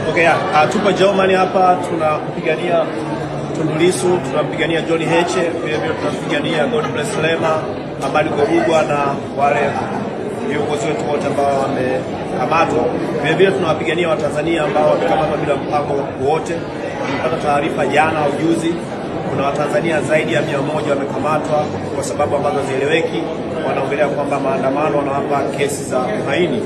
Okay, tupo Germany hapa tunapigania Tundu Lissu, tunapigania John Heche, vile vile tunapigania Godbless Lema, Amani Golugwa na wale viongozi wetu wote ambao wamekamatwa. Vile vile tunawapigania Watanzania ambao wamekamatwa bila mpango wote. Tumepata taarifa jana au juzi kuna Watanzania zaidi ya 100 wamekamatwa kwa sababu ambazo hazieleweki. Wanaongelea kwamba maandamano, wanawapa kesi za uhaini.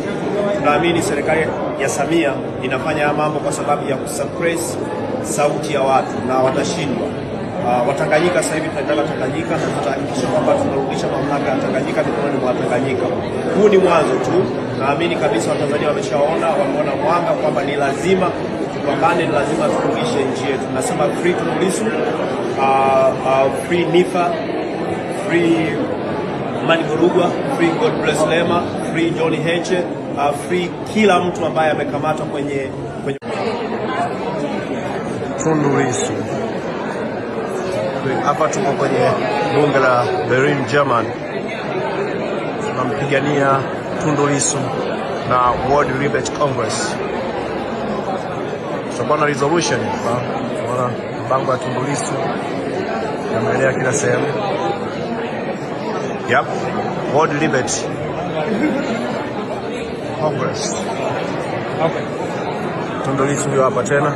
Tunaamini serikali ya Samia inafanya mambo kwa sababu ya kusuppress sauti ya watu na watashindwa. Watanganyika sasa hivi tunataka Tanganyika na tutahakikisha kwamba tunarudisha mamlaka ya Tanganyika mikononi mwa Tanganyika. Huu ni mwanzo tu. Naamini kabisa Watanzania wameshaona, wameona mwanga kwamba ni lazima tupambane, ni lazima turudishe nchi yetu. Tunasema free Tundu Lissu, free Nifa, free Amani Golugwa, free Godbless Lema, free John Heche, free kila mtu ambaye amekamatwa kwenye Tundu Lissu. Hapa tuko kwenye bunge la Berlin, German. Tunampigania Tundu Lissu na World Liberty Congress. Tutakuwa na resolution hapa. Tunaona bango ya Tundu Lissu yameenea kila sehemu. Yep, World Liberty Congress. Okay. Tundu Lissu ndio hapa tena.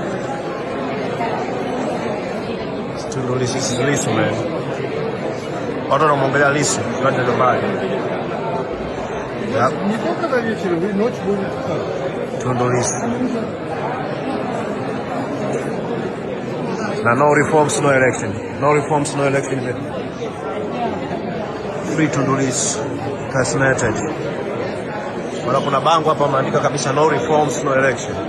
Tundu Lissu is Lissu, man. Watu wanamwongelea Lissu, yote ndio mbaya. Yep. Tundu Lissu. Na no reforms, no election. No reforms, no election. Free Tundu Lissu. Fascinated. Wala kuna bango hapa wameandika kabisa no reforms, no election.